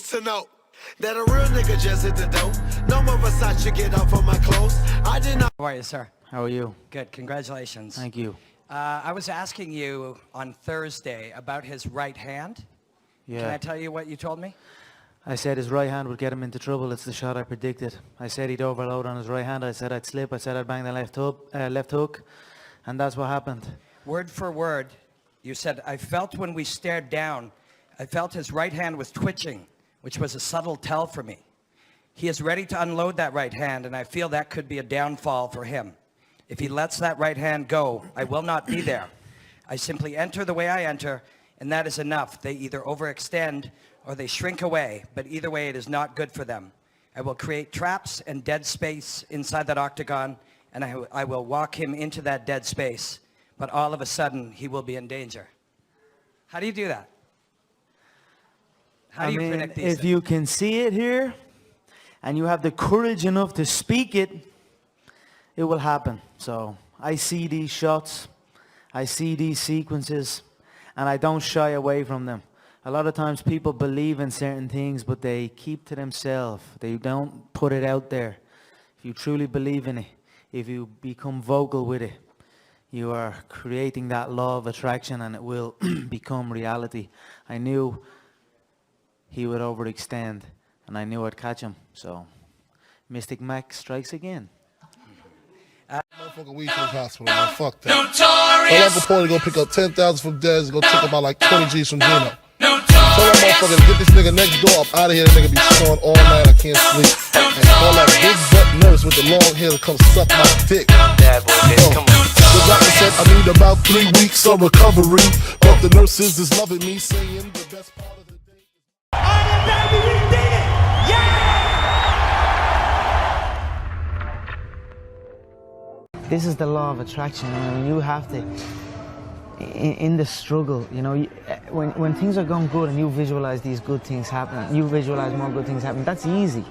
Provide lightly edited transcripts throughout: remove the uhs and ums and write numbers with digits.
supposed to know that a real nigga just hit the dope. No more Versace, get off of my clothes. I did not. How are you, sir? How are you? Good, congratulations. Thank you. I was asking you on Thursday about his right hand. Yeah. Can I tell you what you told me? I said his right hand would get him into trouble. It's the shot I predicted. I said he'd overload on his right hand. I said I'd slip. I said I'd bang the left hook. And that's what happened. Word for word, you said, I felt when we stared down, I felt his right hand was twitching, which was a subtle tell for me. He is ready to unload that right hand, and I feel that could be a downfall for him. If he lets that right hand go, I will not be there. I simply enter the way I enter, and that is enough. They either overextend or they shrink away, but either way it is not good for them. I will create traps and dead space inside that octagon, and I will walk him into that dead space, but all of a sudden he will be in danger. How do you do that? How do you predict these if things? you can see it here, and you have the courage enough to speak it, it will happen. So I see these shots, I see these sequences, and I don't shy away from them. A lot of times people believe in certain things, but they keep to themselves. They don't put it out there. If you truly believe in it, if you become vocal with it, you are creating that law of attraction, and it will become reality. I knew he would overextend, and I knew I'd catch him. So Mystic Mac strikes again. Motherfucking weed to the hospital, man. Fuck that. So Uncle Paulie go pick up 10,000 from Dez, go take about like 20 G's from Gino. Tell that motherfucker to get this nigga next door up out of here. That nigga be snoring all night, I can't sleep. And call that big butt nurse with the long hair to come suck my dick. The doctor said I need about 3 weeks of recovery, but the nurses is loving me, saying the best part of the day. This is the law of attraction. I mean, you have to, in the struggle, you know, when things are going good and you visualize these good things happening, you visualize more good things happening, that's easy.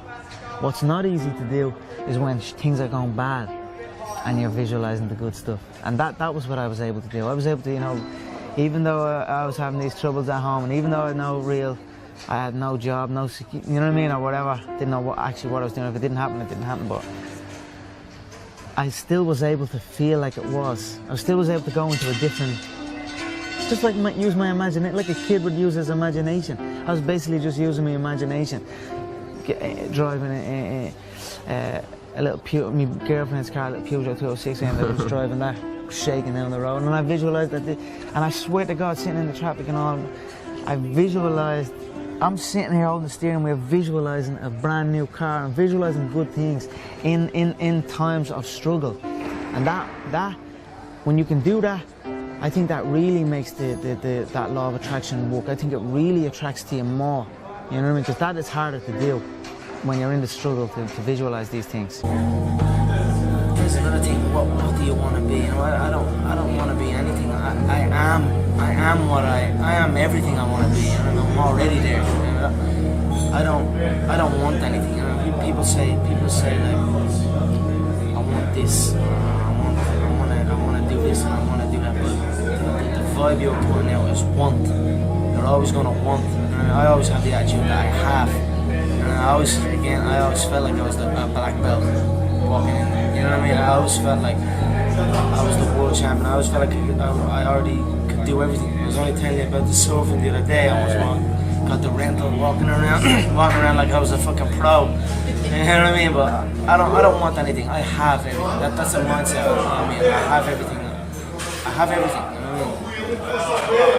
What's not easy to do is when things are going bad and you're visualizing the good stuff. And that was what I was able to do. I was able to, you know, even though I was having these troubles at home, and even though I had no job, no security, you know what I mean, or whatever, didn't know what I was doing. If it didn't happen, it didn't happen, but I still was able to feel like it was. I still was able to go into a different, just like use my imagination, like a kid would use his imagination. I was basically just using my imagination, driving a little my girlfriend's car, a little Peugeot 206, and I was driving that, shaking down the road, and I visualized that, and I swear to God, sitting in the traffic and all, I visualized. I'm sitting here holding the steering wheel, visualizing a brand new car and visualizing good things in times of struggle. And that when you can do that, I think that really makes that law of attraction work. I think it really attracts to you more. You know what I mean? Because that is harder to do when you're in the struggle to visualize these things. There's another thing. What do you want to be? You know, I don't want to be anything. I am everything I want to be, and I'm already there. You know? I don't want anything. You know? People say like, I want this, I want to do this, and I want to do that. But the vibe you're putting out is want. You're always gonna want. And I always have the attitude that I have. And I always felt like I was a black belt walking in. You know what I mean? I always felt like I was the world champion. I always felt like I already could do everything. I was only telling you about the surfing the other day. I was got the rental, walking around like I was a fucking pro. You know what I mean? But I don't want anything. I have everything. That's the mindset. You know what I mean? I have everything. I have everything. You know what I mean?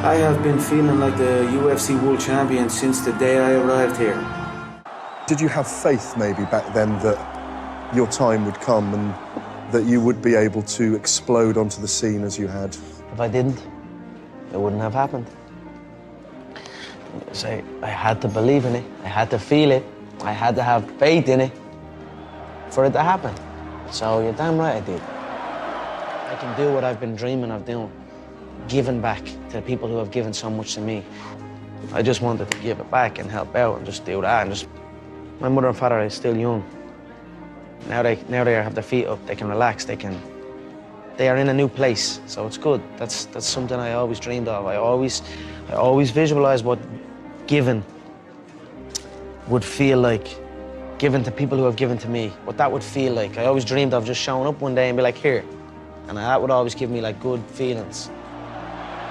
I have been feeling like the UFC world champion since the day I arrived here. Did you have faith maybe back then that your time would come and that you would be able to explode onto the scene as you had? If I didn't, it wouldn't have happened. So I had to believe in it. I had to feel it. I had to have faith in it for it to happen. So you're damn right I did. I can do what I've been dreaming of doing. Giving back to the people who have given so much to me. I just wanted to give it back and help out and just do that. And just, my mother and father are still young. Now they have their feet up. They can relax. They are in a new place, so it's good. That's something I always dreamed of. I always visualized what given would feel like, given to people who have given to me, what that would feel like. I always dreamed of just showing up one day and be like, here. And that would always give me like good feelings.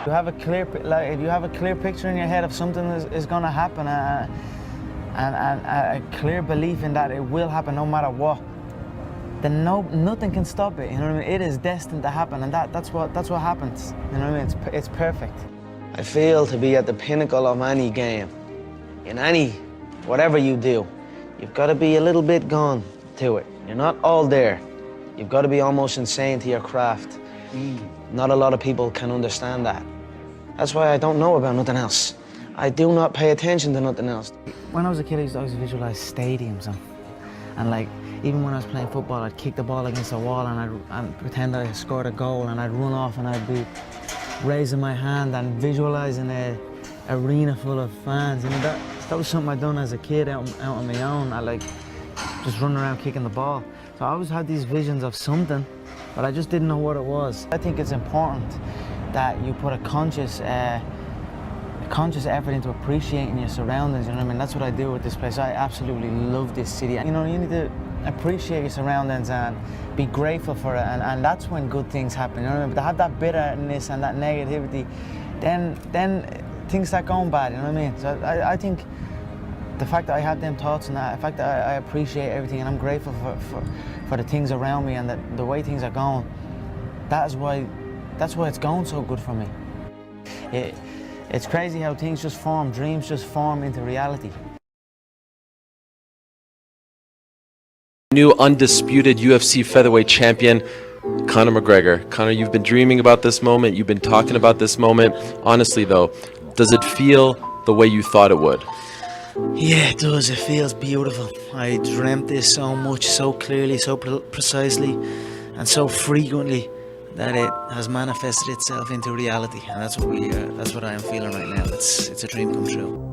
You have a clear, like, if you have a clear picture in your head of something is going to happen, and a clear belief in that it will happen no matter what, then nothing can stop it. You know what I mean? It is destined to happen, and that's what happens. You know what I mean? It's perfect. I feel to be at the pinnacle of any game, in any, whatever you do, you've got to be a little bit gone to it. You're not all there. You've got to be almost insane to your craft. Not a lot of people can understand that. That's why I don't know about nothing else. I do not pay attention to nothing else. When I was a kid, I used to always visualize stadiums, and like, even when I was playing football, I'd kick the ball against the wall and I'd pretend I scored a goal, and I'd run off and I'd be raising my hand and visualizing an arena full of fans. You know, that was something I'd done as a kid out on my own. I like just running around kicking the ball. So I always had these visions of something, but I just didn't know what it was. I think it's important that you put a conscious effort into appreciating your surroundings. You know what I mean? That's what I do with this place. I absolutely love this city. You know, you need to appreciate your surroundings and be grateful for it, and that's when good things happen. You know what I mean? But to have that bitterness and that negativity, then things start going bad. You know what I mean? So I think the fact that I have them thoughts and the fact that I appreciate everything and I'm grateful for the things around me and the way things are going, that's why it's going so good for me. It's crazy how things just form, dreams just form into reality. New undisputed UFC featherweight champion, Conor McGregor. Conor, you've been dreaming about this moment. You've been talking about this moment. Honestly, though, does it feel the way you thought it would? Yeah, it does. It feels beautiful. I dreamt this so much, so clearly, so precisely, and so frequently that it has manifested itself into reality. And that's what I am feeling right now. It's a dream come true.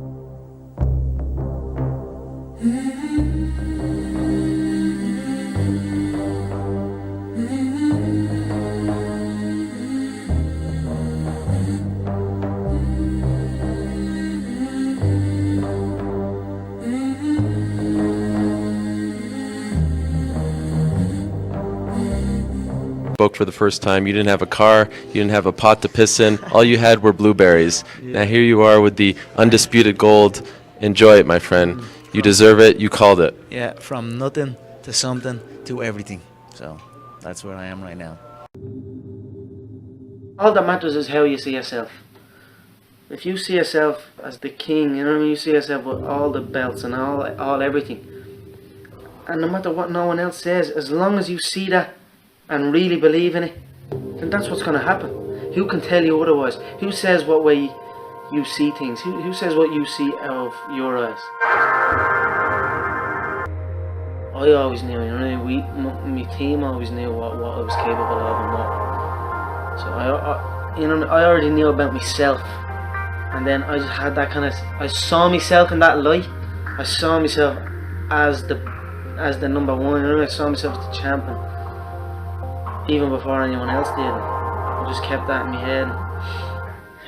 Spoke for the first time. You didn't have a car, you didn't have a pot to piss in, all you had were blueberries. Now here you are with the undisputed gold. Enjoy it, my friend. You deserve it, you called it. Yeah, from nothing to something to everything. So that's where I am right now. All that matters is how you see yourself. If you see yourself as the king, you know what I mean, you see yourself with all the belts and all everything, and no matter what no one else says, as long as you see that and really believe in it, then that's what's going to happen. Who can tell you otherwise? Who says what way you see things? Who says what you see out of your eyes? I always knew, you know, my team always knew what I was capable of and what. So I already knew about myself, and then I just had that kind of. I saw myself in that light. I saw myself as the number one. You know, I saw myself as the champion. Even before anyone else did. I just kept that in my head.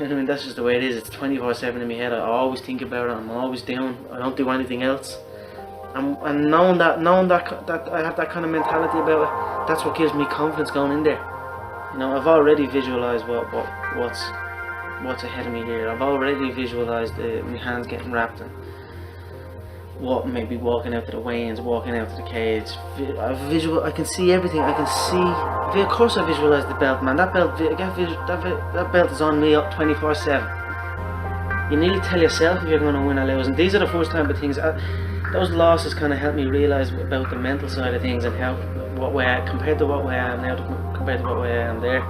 I mean, that's just the way it is. It's 24/7 in my head. I always think about it. I'm always down. I don't do anything else. And knowing that I have that kind of mentality about it, that's what gives me confidence going in there. You know, I've already visualised what's ahead of me here. I've already visualised my hands getting wrapped and what maybe walking out to the weigh-ins, walking out to the cage. I can see everything. I can see. Of course, I visualize the belt, man. That belt is on me up 24/7. You nearly tell yourself if you're going to win or lose, and these are the first time. But those losses kind of helped me realize about the mental side of things and compared to what way I am now, compared to what way I am there.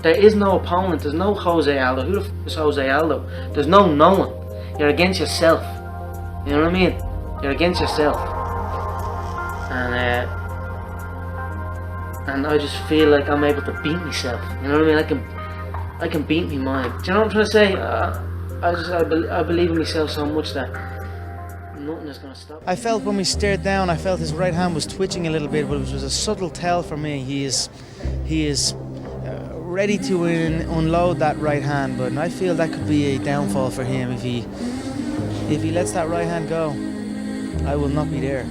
There is no opponent. There's no Jose Aldo. Who the f is Jose Aldo? There's no one. You're against yourself. You know what I mean? You're against yourself, and I just feel like I'm able to beat myself. You know what I mean? I can beat my mind. Do you know what I'm trying to say? I believe in myself so much that nothing is gonna stop. I felt when we stared down, I felt his right hand was twitching a little bit, but it was a subtle tell for me. He is ready to unload that right hand, but I feel that could be a downfall for him if he If he lets that right hand go, I will not be there.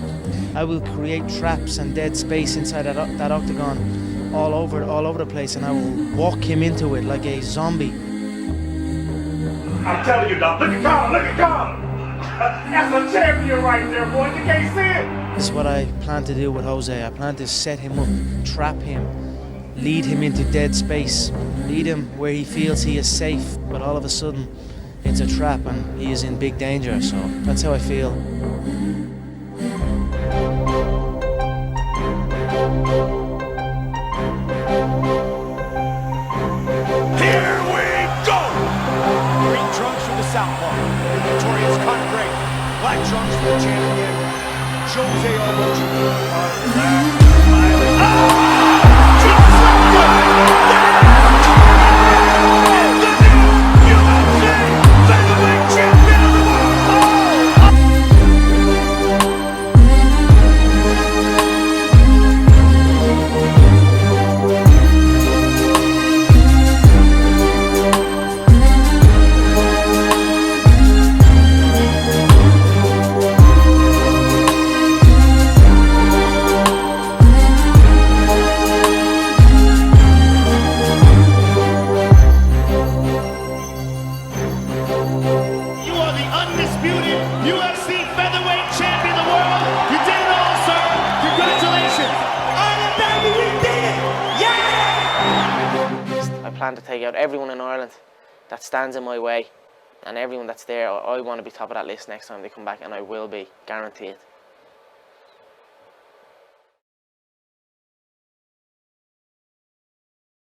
I will create traps and dead space inside that octagon all over the place, and I will walk him into it like a zombie. I'm telling you, Doc, look at Conor, look at Conor! That's a champion right there, boy, you can't see it! This is what I plan to do with Jose. I plan to set him up, trap him, lead him into dead space, lead him where he feels he is safe, but all of a sudden it's a trap and he is in big danger, so that's how I feel. Here we go! Green trunks for the southpaw, the victorious Conor McGregor. Black trunks for the champion, Jose Aldo Jr. UFC featherweight champion of the world. You did it all, sir. Congratulations. Oh, baby, we did it. Yeah! I plan to take out everyone in Ireland that stands in my way, and everyone that's there. I want to be top of that list next time they come back, and I will be, guaranteed.